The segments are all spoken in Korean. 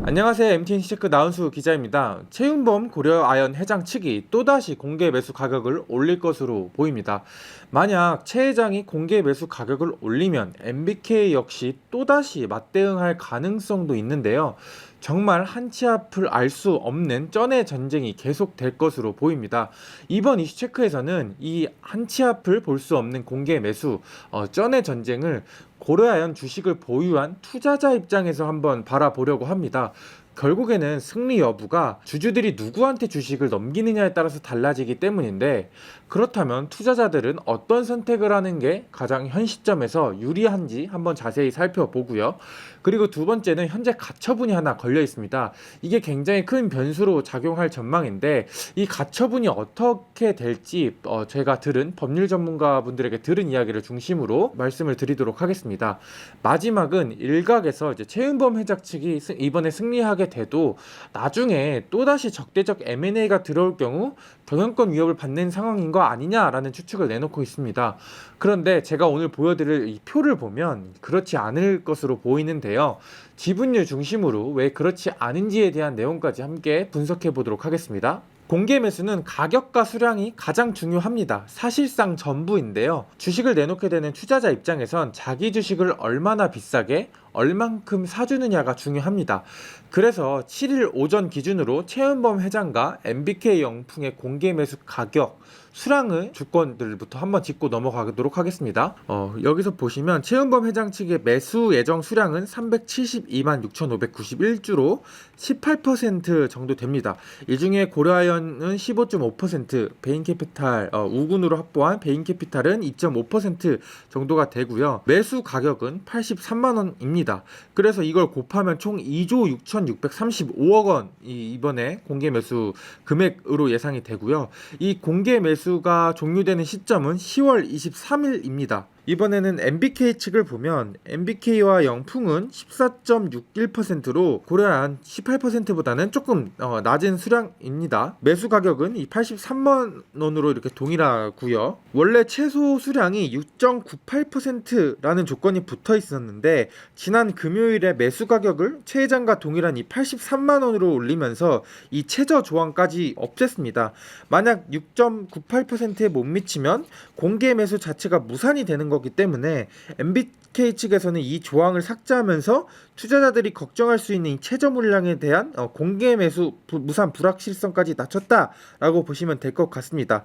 안녕하세요. MTNC 체크 나은수 기자입니다. 최윤범 고려아연 회장 측이 또다시 공개 매수 가격을 올릴 것으로 보입니다. 만약 최 회장이 공개 매수 가격을 올리면 MBK 역시 또다시 맞대응할 가능성도 있는데요. 정말 한치 앞을 알 수 없는 쩐의 전쟁이 계속될 것으로 보입니다. 이번 이슈 체크에서는 이 한치 앞을 볼 수 없는 공개 매수, 쩐의 전쟁을 고려아연 주식을 보유한 투자자 입장에서 한번 바라보려고 합니다. 결국에는 승리 여부가 주주들이 누구한테 주식을 넘기느냐에 따라서 달라지기 때문인데, 그렇다면 투자자들은 어떤 선택을 하는 게 가장 현 시점에서 유리한지 한번 자세히 살펴보고요. 그리고 두 번째는 현재 가처분이 하나 걸려 있습니다. 이게 굉장히 큰 변수로 작용할 전망인데, 이 가처분이 어떻게 될지 제가 들은 법률 전문가분들에게 들은 이야기를 중심으로 말씀을 드리도록 하겠습니다. 마지막은 일각에서 이제 최은범 회장 측이 이번에 승리하게 돼도 나중에 또다시 적대적 M&A가 들어올 경우 경영권 위협을 받는 상황인 거 아니냐라는 추측을 내놓고 있습니다. 그런데 제가 오늘 보여드릴 이 표를 보면 그렇지 않을 것으로 보이는데요. 지분율 중심으로 왜 그렇지 않은지에 대한 내용까지 함께 분석해 보도록 하겠습니다. 공개 매수는 가격과 수량이 가장 중요합니다. 사실상 전부인데요. 주식을 내놓게 되는 투자자 입장에선 자기 주식을 얼마나 비싸게 얼만큼 사주느냐가 중요합니다. 그래서 7일 오전 기준으로 최은범 회장과 MBK 영풍의 공개 매수 가격, 수량의 주권들부터 한번 짚고 넘어가도록 하겠습니다. 여기서 보시면 최은범 회장 측의 매수 예정 수량은 372만 6,591주로 18% 정도 됩니다. 이 중에 고려아연은 15.5%, 베인캐피탈 우군으로 확보한 베인캐피탈은 2.5% 정도가 되고요. 매수 가격은 83만 원입니다. 그래서 이걸 곱하면 총 2조 6,635억 원이 이번에 공개 매수 금액으로 예상이 되고요. 이 공개 매수가 종료되는 시점은 10월 23일입니다. 이번에는 MBK 측을 보면 MBK와 영풍은 14.61%로 고려아연 18%보다는 조금 낮은 수량입니다. 매수 가격은 이 83만 원으로 이렇게 동일하고요. 원래 최소 수량이 6.98%라는 조건이 붙어 있었는데 지난 금요일에 매수 가격을 최 회장과 동일한 이 83만 원으로 올리면서 이 최저 조항까지 없앴습니다. 만약 6.98%에 못 미치면 공개 매수 자체가 무산이 되는 거기 때문에 MBK 측에서는 이 조항을 삭제하면서 투자자들이 걱정할 수 있는 최저 물량에 대한 공개 매수 무산 불확실성까지 낮췄다라고 보시면 될 것 같습니다.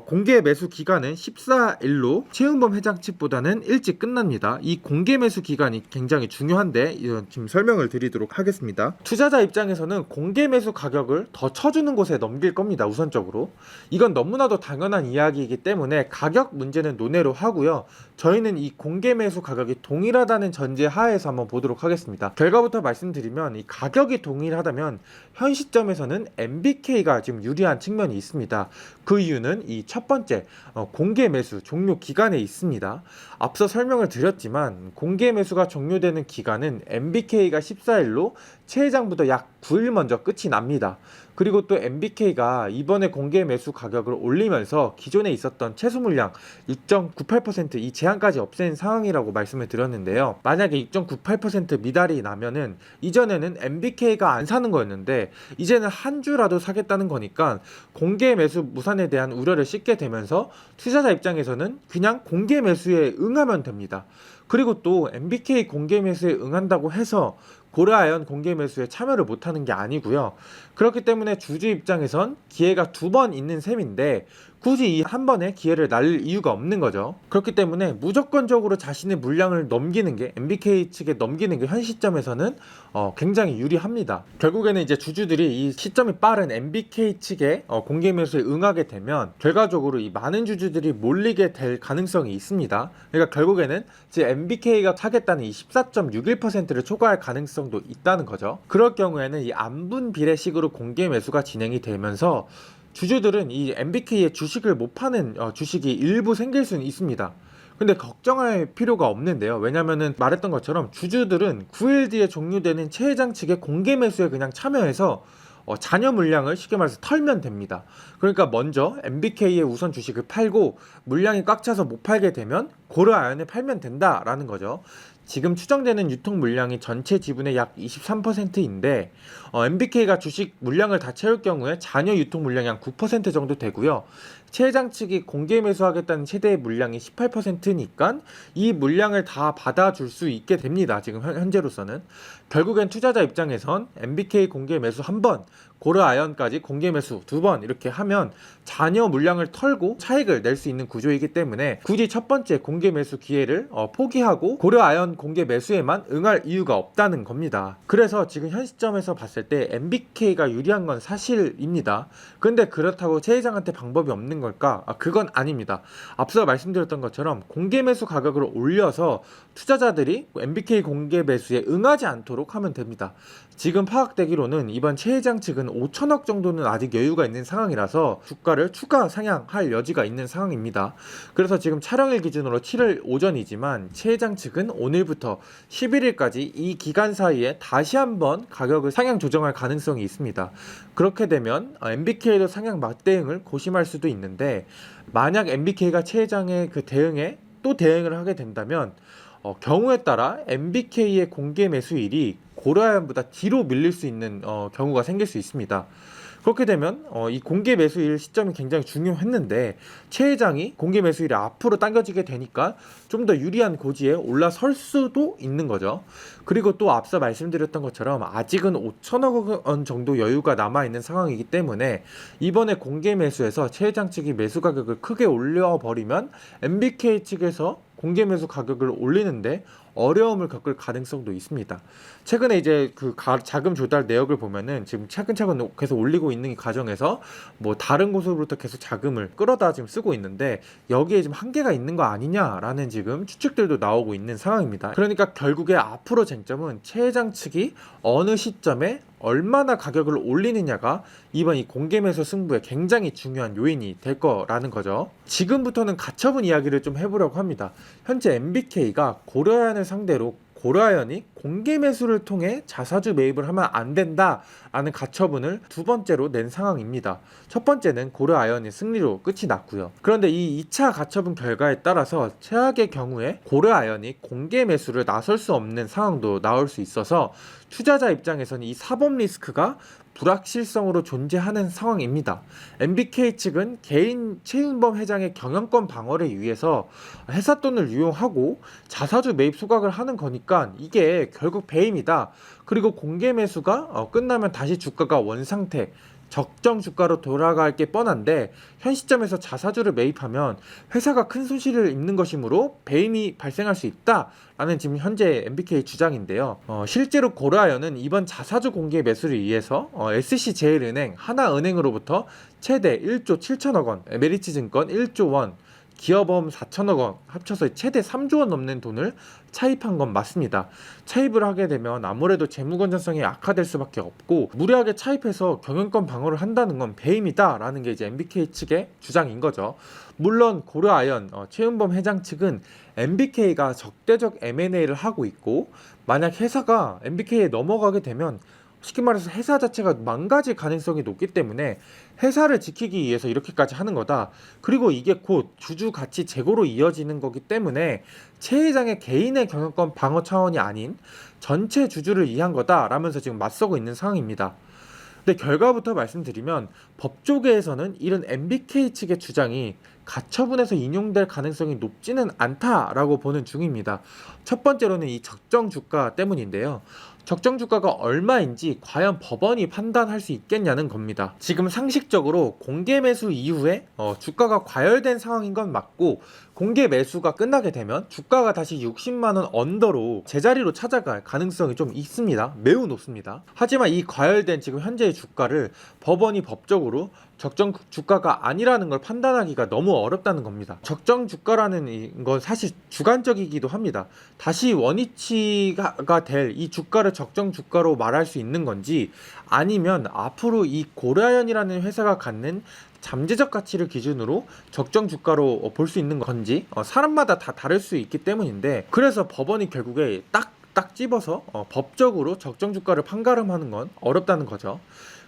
공개 매수 기간은 14일로 최은범 회장 측보다는 일찍 끝납니다. 이 공개 매수 기간이 굉장히 중요한데 지금 설명을 드리도록 하겠습니다. 투자자 입장에서는 공개 매수 가격을 더 쳐주는 곳에 넘길 겁니다. 우선적으로 이건 너무나도 당연한 이야기이기 때문에 가격 문제는 논외로 하고요. 저희는 이 공개 매수 가격이 동일하다는 전제 하에서 한번 보도록 하겠습니다. 결과부터 말씀드리면 이 가격이 동일하다면 현 시점에서는 MBK가 지금 유리한 측면이 있습니다. 그 이유는 이 첫 번째 공개 매수 종료 기간에 있습니다. 앞서 설명을 드렸지만 공개 매수가 종료되는 기간은 MBK가 14일로 최 회장부터 약 9일 먼저 끝이 납니다. 그리고 또 MBK가 이번에 공개 매수 가격을 올리면서 기존에 있었던 최소 물량 6.98%이 제한까지 없앤 상황이라고 말씀을 드렸는데요. 만약에 6.98% 미달이 나면은 이전에는 MBK가 안 사는 거였는데 이제는 한 주라도 사겠다는 거니까 공개 매수 무산에 대한 우려를 씻게 되면서 투자자 입장에서는 그냥 공개 매수에 응하면 됩니다. 그리고 또 MBK 공개 매수에 응한다고 해서 고려아연 공개 매수에 참여를 못하는 게 아니고요. 그렇기 때문에 주주 입장에선 기회가 두 번 있는 셈인데 굳이 이 한 번에 기회를 날릴 이유가 없는 거죠. 그렇기 때문에 무조건적으로 자신의 물량을 넘기는 게 MBK 측에 넘기는 게 현 시점에서는 굉장히 유리합니다. 결국에는 이제 주주들이 이 시점이 빠른 MBK 측의 공개 매수에 응하게 되면 결과적으로 이 많은 주주들이 몰리게 될 가능성이 있습니다. 그러니까 결국에는 이제 MBK가 사겠다는 이 14.61%를 초과할 가능성도 있다는 거죠. 그럴 경우에는 이 안분 비례식으로 공개 매수가 진행이 되면서 주주들은 이 MBK의 주식을 못 파는 주식이 일부 생길 수는 있습니다. 근데 걱정할 필요가 없는데요. 왜냐면은 말했던 것처럼 주주들은 9일 뒤에 종료되는 최 회장 측의 공개 매수에 그냥 참여해서 잔여 물량을 쉽게 말해서 털면 됩니다. 그러니까 먼저 MBK의 우선 주식을 팔고 물량이 꽉 차서 못 팔게 되면 고려아연을 팔면 된다라는 거죠. 지금 추정되는 유통 물량이 전체 지분의 약 23%인데 MBK가 주식 물량을 다 채울 경우에 잔여 유통 물량이 한 9% 정도 되고요. 최 회장 측이 공개 매수하겠다는 최대 물량이 18%니까 이 물량을 다 받아줄 수 있게 됩니다. 지금 현재로서는. 결국엔 투자자 입장에선 MBK 공개 매수 한 번, 고려아연까지 공개 매수 두 번 이렇게 하면 잔여 물량을 털고 차익을 낼 수 있는 구조이기 때문에 굳이 첫 번째 공개 매수 기회를 포기하고 고려아연 공개 매수에만 응할 이유가 없다는 겁니다. 그래서 지금 현 시점에서 봤을 때 MBK가 유리한 건 사실입니다. 근데 그렇다고 최 회장한테 방법이 없는 걸까? 그건 아닙니다. 앞서 말씀드렸던 것처럼 공개 매수 가격을 올려서 투자자들이 MBK 공개 매수에 응하지 않도록 하면 됩니다. 지금 파악되기로는 이번 최 회장 측은 5천억 정도는 아직 여유가 있는 상황이라서 주가를 추가 상향할 여지가 있는 상황입니다. 그래서 지금 촬영일 기준으로 7일 오전이지만 최 회장 측은 오늘부터 11일까지 이 기간 사이에 다시 한번 가격을 상향 조정할 가능성이 있습니다. 그렇게 되면 MBK도 상향 맞대응을 고심할 수도 있는데 만약 MBK가 최 회장의 그 대응에 또 대응을 하게 된다면 경우에 따라 MBK의 공개 매수일이 고려아연보다 뒤로 밀릴 수 있는 경우가 생길 수 있습니다. 그렇게 되면 이 공개 매수일 시점이 굉장히 중요했는데 최 회장이 공개 매수일이 앞으로 당겨지게 되니까 좀 더 유리한 고지에 올라설 수도 있는 거죠. 그리고 또 앞서 말씀드렸던 것처럼 아직은 5천억 원 정도 여유가 남아있는 상황이기 때문에 이번에 공개 매수에서 최 회장 측이 매수 가격을 크게 올려버리면 MBK 측에서 공개 매수 가격을 올리는데 어려움을 겪을 가능성도 있습니다. 최근에 이제 그 자금 조달 내역을 보면은 지금 차근차근 계속 올리고 있는 이 과정에서 뭐 다른 곳으로부터 계속 자금을 끌어다 지금 쓰고 있는데 여기에 지금 한계가 있는 거 아니냐라는 지금 추측들도 나오고 있는 상황입니다. 그러니까 결국에 앞으로 쟁점은 최 회장 측이 어느 시점에 얼마나 가격을 올리느냐가 이번 이 공개 매수 승부에 굉장히 중요한 요인이 될 거라는 거죠. 지금부터는 가처분 이야기를 좀 해보려고 합니다. 현재 MBK가 고려아연을 상대로 고려아연이 공개 매수를 통해 자사주 매입을 하면 안 된다라는 가처분을 두 번째로 낸 상황입니다. 첫 번째는 고려아연이 승리로 끝이 났고요. 그런데 이 2차 가처분 결과에 따라서 최악의 경우에 고려아연이 공개 매수를 나설 수 없는 상황도 나올 수 있어서 투자자 입장에서는 이 사법 리스크가 불확실성으로 존재하는 상황입니다. MBK 측은 개인 최윤범 회장의 경영권 방어를 위해서 회사 돈을 이용하고 자사주 매입 소각을 하는 거니까 이게 결국 배임이다. 그리고 공개 매수가 끝나면 다시 주가가 원상태 적정 주가로 돌아갈 게 뻔한데 현 시점에서 자사주를 매입하면 회사가 큰 손실을 입는 것이므로 배임이 발생할 수 있다라는 지금 현재 MBK 주장인데요. 실제로 고려아연은 이번 자사주 공개 매수를 위해서 SC제일은행, 하나은행으로부터 최대 1조 7천억 원, 메리츠증권 1조 원, 기업보험 4천억 원 합쳐서 최대 3조 원 넘는 돈을 차입한 건 맞습니다. 차입을 하게 되면 아무래도 재무 건전성이 악화될 수밖에 없고 무리하게 차입해서 경영권 방어를 한다는 건 배임이다라는 게 이제 MBK 측의 주장인 거죠. 물론 고려아연 최윤범 회장 측은 MBK가 적대적 M&A를 하고 있고 만약 회사가 MBK에 넘어가게 되면 쉽게 말해서 회사 자체가 망가질 가능성이 높기 때문에 회사를 지키기 위해서 이렇게까지 하는 거다. 그리고 이게 곧 주주 가치 제고로 이어지는 거기 때문에 최 회장의 개인의 경영권 방어 차원이 아닌 전체 주주를 위한 거다라면서 지금 맞서고 있는 상황입니다. 근데 결과부터 말씀드리면 법조계에서는 이런 MBK 측의 주장이 가처분에서 인용될 가능성이 높지는 않다라고 보는 중입니다. 첫 번째로는 이 적정 주가 때문인데요. 적정 주가가 얼마인지 과연 법원이 판단할 수 있겠냐는 겁니다. 지금 상식적으로 공개 매수 이후에 주가가 과열된 상황인 건 맞고 공개 매수가 끝나게 되면 주가가 다시 60만 원 언더로 제자리로 찾아갈 가능성이 좀 있습니다. 매우 높습니다. 하지만 이 과열된 지금 현재의 주가를 법원이 법적으로 적정 주가가 아니라는 걸 판단하기가 너무 어렵다는 겁니다. 적정 주가라는 건 사실 주관적이기도 합니다. 다시 원위치가 될 이 주가를 적정 주가로 말할 수 있는 건지 아니면 앞으로 이 고려아연이라는 회사가 갖는 잠재적 가치를 기준으로 적정 주가로 볼 수 있는 건지 사람마다 다 다를 수 있기 때문인데 그래서 법원이 결국에 딱 딱 집어서 법적으로 적정 주가를 판가름하는 건 어렵다는 거죠.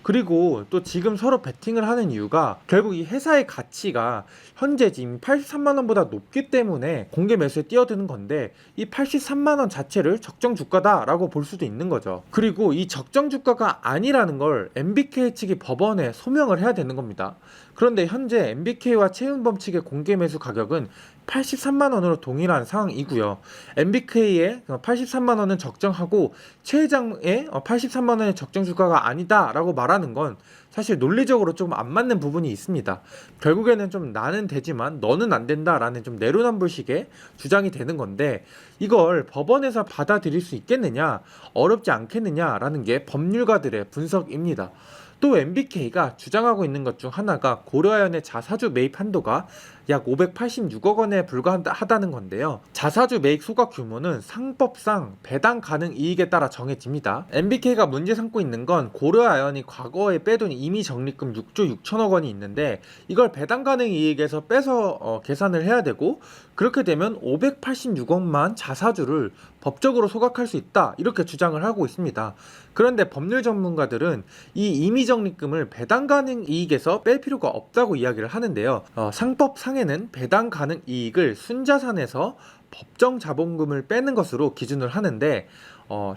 그리고 또 지금 서로 베팅을 하는 이유가 결국 이 회사의 가치가 현재 지금 83만 원보다 높기 때문에 공개 매수에 뛰어드는 건데, 이 83만 원 자체를 적정 주가다라고 볼 수도 있는 거죠. 그리고 이 적정 주가가 아니라는 걸 MBK 측이 법원에 소명을 해야 되는 겁니다. 그런데 현재 MBK와 최윤범 측의 공개 매수 가격은 83만 원으로 동일한 상황이고요. MBK의 83만 원은 적정하고 최 회장의 83만 원의 적정 주가가 아니다라고 말하는 건 사실 논리적으로 좀 안 맞는 부분이 있습니다. 결국에는 좀 나는 되지만 너는 안 된다라는 좀 내로남불식의 주장이 되는 건데, 이걸 법원에서 받아들일 수 있겠느냐, 어렵지 않겠느냐라는 게 법률가들의 분석입니다. 또 MBK가 주장하고 있는 것 중 하나가 고려아연의 자사주 매입 한도가 약 586억 원에 불과하다는 건데요. 자사주 매입 소각 규모는 상법상 배당 가능 이익에 따라 정해집니다. MBK가 문제 삼고 있는 건 고려아연이 과거에 빼둔 임의 적립금 6조 6천억 원이 있는데, 이걸 배당 가능 이익에서 빼서 계산을 해야 되고, 그렇게 되면 586억만 자사주를 법적으로 소각할 수 있다, 이렇게 주장을 하고 있습니다. 그런데 법률 전문가들은 이 임의적립금을 배당 가능 이익에서 뺄 필요가 없다고 이야기를 하는데요. 상법상에는 배당 가능 이익을 순자산에서 법정 자본금을 빼는 것으로 기준을 하는데,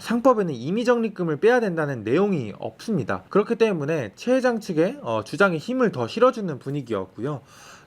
상법에는 임의적립금을 빼야 된다는 내용이 없습니다. 그렇기 때문에 최 회장 측의 주장에 힘을 더 실어주는 분위기였고요.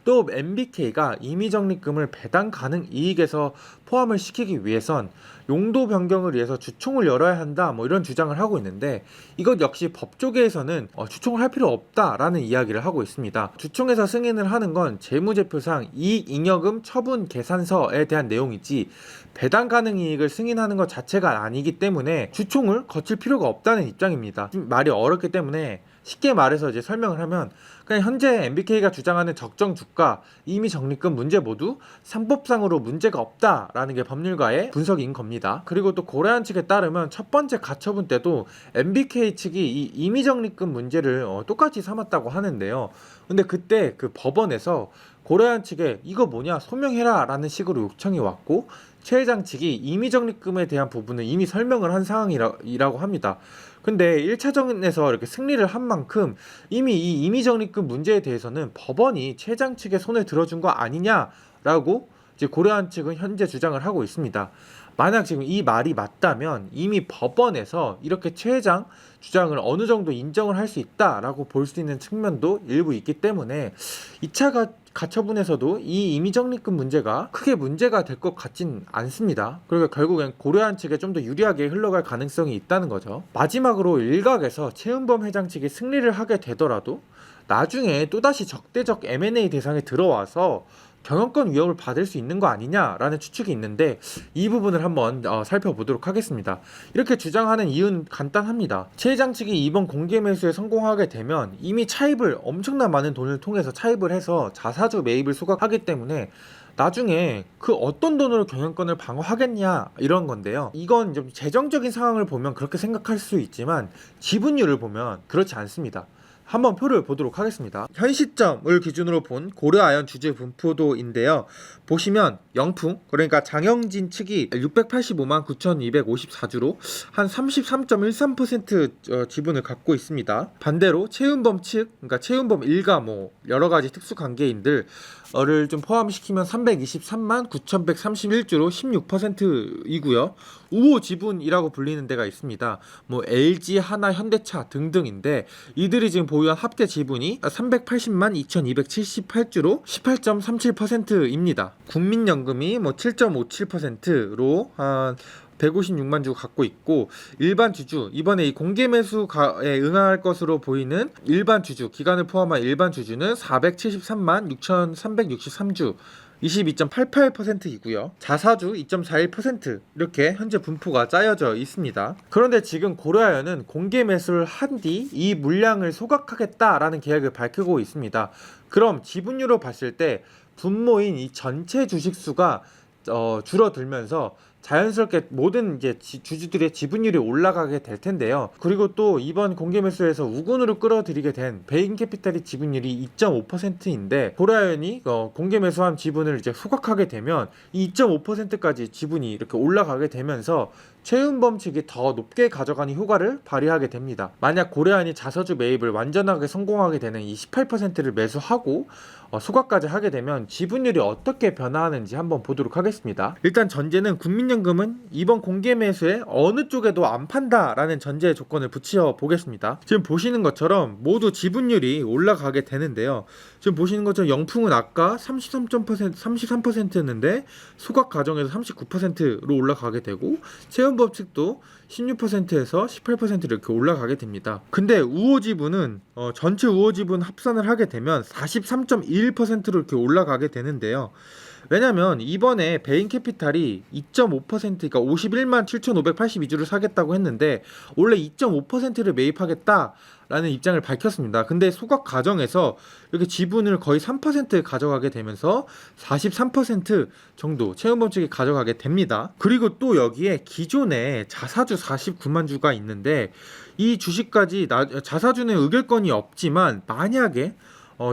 또 MBK가 임의적립금을 배당 가능 이익에서 포함을 시키기 위해선 용도 변경을 위해서 주총을 열어야 한다, 이런 주장을 하고 있는데, 이것 역시 법조계에서는 주총을 할 필요 없다라는 이야기를 하고 있습니다. 주총에서 승인을 하는 건 재무제표상 이익잉여금 처분 계산서에 대한 내용이지 배당 가능 이익을 승인하는 것 자체가 아니기 때문에 주총을 거칠 필요가 없다는 입장입니다. 말이 어렵기 때문에 쉽게 말해서 이제 설명을 하면, 그냥 현재 MBK가 주장하는 적정 주가, 임의 적립금 문제 모두 상법상으로 문제가 없다라는 게 법률가의 분석인 겁니다. 그리고 또 고려아연 측에 따르면 첫 번째 가처분 때도 MBK 측이 이 임의 적립금 문제를 똑같이 삼았다고 하는데요. 근데 그때 그 법원에서 고려아연 측에 이거 뭐냐 소명해라 라는 식으로 요청이 왔고, 최 회장 측이 임의적립금에 대한 부분은 이미 설명을 한 상황이라고 합니다. 근데 1차전에서 이렇게 승리를 한 만큼 이미 이 임의적립금 문제에 대해서는 법원이 최 회장 측의 손을 들어준 거 아니냐라고 이제 고려아연 측은 현재 주장을 하고 있습니다. 만약 지금 이 말이 맞다면 이미 법원에서 이렇게 최 회장 주장을 어느 정도 인정을 할 수 있다라고 볼 수 있는 측면도 일부 있기 때문에 2차 가처분에서도 이 임의적립금 문제가 크게 문제가 될 것 같진 않습니다. 그리고 결국엔 고려아연 측에 좀 더 유리하게 흘러갈 가능성이 있다는 거죠. 마지막으로 일각에서 최윤범 회장 측이 승리를 하게 되더라도 나중에 또다시 적대적 M&A 대상에 들어와서 경영권 위협을 받을 수 있는 거 아니냐라는 추측이 있는데, 이 부분을 한번 살펴보도록 하겠습니다. 이렇게 주장하는 이유는 간단합니다. 최 회장 측이 이번 공개 매수에 성공하게 되면 이미 차입을 엄청난 많은 돈을 통해서 차입을 해서 자사주 매입을 소각하기 때문에 나중에 그 어떤 돈으로 경영권을 방어하겠냐 이런 건데요. 이건 좀 재정적인 상황을 보면 그렇게 생각할 수 있지만 지분율을 보면 그렇지 않습니다. 한번 표를 보도록 하겠습니다. 현 시점을 기준으로 본 고려아연 주주 분포도인데요. 보시면 영풍, 그러니까 장영진 측이 685만 9,254주로 한 33.13% 지분을 갖고 있습니다. 반대로 최윤범 측, 그러니까 최윤범 일가 여러 가지 특수 관계인들을 좀 포함시키면 323만 9,131주로 16%이고요. 우호 지분이라고 불리는 데가 있습니다. LG, 하나, 현대차 등등인데, 이들이 지금 보유한 합계 지분이 380만 2,278주로 18.37%입니다. 국민연금이 7.57%로 한 156만 주 갖고 있고, 일반 주주, 이번에 이 공개 매수에 응할 것으로 보이는 일반 주주, 기간을 포함한 일반 주주는 473만 6,363주 22.88%이고요. 자사주 2.41% 이렇게 현재 분포가 짜여져 있습니다. 그런데 지금 고려아연은 공개 매수를 한 뒤 이 물량을 소각하겠다라는 계획을 밝히고 있습니다. 그럼 지분율로 봤을 때 분모인 이 전체 주식 수가 줄어들면서 자연스럽게 모든 이제 주주들의 지분율이 올라가게 될 텐데요. 그리고 또 이번 공개 매수에서 우군으로 끌어들이게 된 베인캐피탈의 지분율이 2.5%인데 고려아연이 공개 매수한 지분을 이제 소각하게 되면 이 2.5%까지 지분이 이렇게 올라가게 되면서 최윤범 측이 더 높게 가져가는 효과를 발휘하게 됩니다. 만약 고려아연이 자사주 매입을 완전하게 성공하게 되는 이 18%를 매수하고 소각까지 하게 되면 지분율이 어떻게 변화하는지 한번 보도록 하겠습니다. 일단 전제는 국민연금은 이번 공개 매수에 어느 쪽에도 안 판다라는 전제 조건을 붙여 보겠습니다. 지금 보시는 것처럼 모두 지분율이 올라가게 되는데요. 지금 보시는 것처럼 영풍은 아까 33%였는데 소각 과정에서 39%로 올라가게 되고 최윤범 측도 16%에서 18% 이렇게 올라가게 됩니다. 근데 우호지분은 전체 우호지분 합산을 하게 되면 43.21%로 이렇게 올라가게 되는데요. 왜냐면 이번에 베인캐피탈이 2.5% 그러니까 51만 7,582주를 사겠다고 했는데 원래 2.5%를 매입하겠다라는 입장을 밝혔습니다. 근데 소각 과정에서 이렇게 지분을 거의 3% 가져가게 되면서 43% 정도 최은범 측이 가져가게 됩니다. 그리고 또 여기에 기존에 자사주 49만 주가 있는데 이 주식까지 자사주는 의결권이 없지만 만약에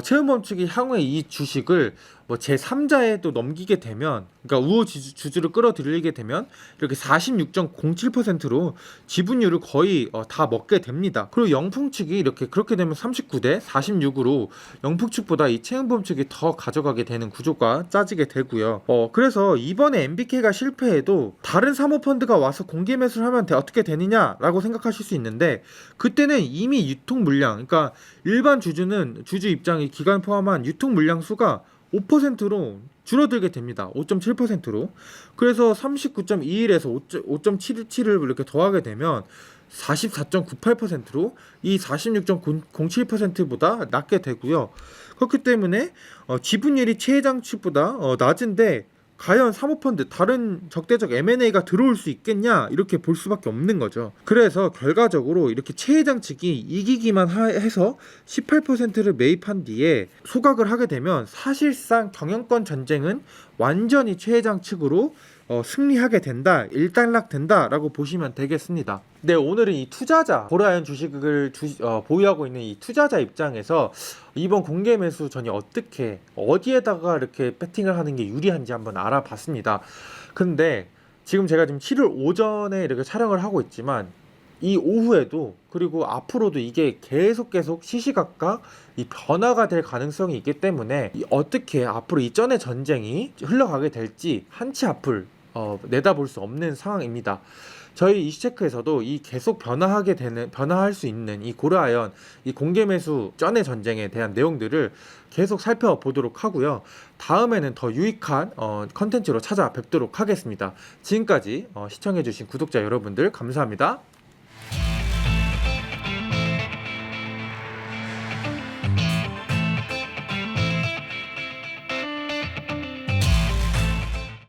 최은범 측이 향후에 이 주식을 제3자에 또 넘기게 되면, 그러니까 우호 주주를 끌어들이게 되면 이렇게 46.07%로 지분율을 거의 다 먹게 됩니다. 그리고 영풍 측이 그렇게 되면 39대 46으로 영풍 측보다 이 최은범 측이 더 가져가게 되는 구조가 짜지게 되고요. 그래서 이번에 MBK가 실패해도 다른 사모펀드가 와서 공개 매수를 하면 어떻게 되느냐라고 생각하실 수 있는데 그때는 이미 유통 물량, 그러니까 일반 주주는 주주 입장이 기간 포함한 유통 물량 수가 5%로 줄어들게 됩니다. 5.7%로. 그래서 39.21에서 5.77을 이렇게 더하게 되면 44.98%로 이 46.07%보다 낮게 되고요. 그렇기 때문에 지분율이 최회장 측보다 낮은데 과연 사모펀드 다른 적대적 M&A가 들어올 수 있겠냐 이렇게 볼 수밖에 없는 거죠. 그래서 결과적으로 이렇게 최회장 측이 이기기만 해서 18%를 매입한 뒤에 소각을 하게 되면 사실상 경영권 전쟁은 완전히 최회장 측으로 승리하게 된다, 일단락된다라고 보시면 되겠습니다. 네, 오늘은 이 투자자, 고려아연 주식을 보유하고 있는 이 투자자 입장에서 이번 공개 매수 전이 어디에다가 이렇게 배팅을 하는 게 유리한지 한번 알아봤습니다. 근데 지금 제가 지금 7월 오전에 이렇게 촬영을 하고 있지만 이 오후에도 그리고 앞으로도 이게 계속 시시각각 이 변화가 될 가능성이 있기 때문에 어떻게 앞으로 이 전의 전쟁이 흘러가게 될지 한치 앞을 내다볼 수 없는 상황입니다. 저희 이슈체크에서도 이 계속 변화할 수 있는 이 고려아연 이 공개 매수 전의 전쟁에 대한 내용들을 계속 살펴보도록 하고요. 다음에는 더 유익한 컨텐츠로 찾아뵙도록 하겠습니다. 지금까지 시청해주신 구독자 여러분들 감사합니다.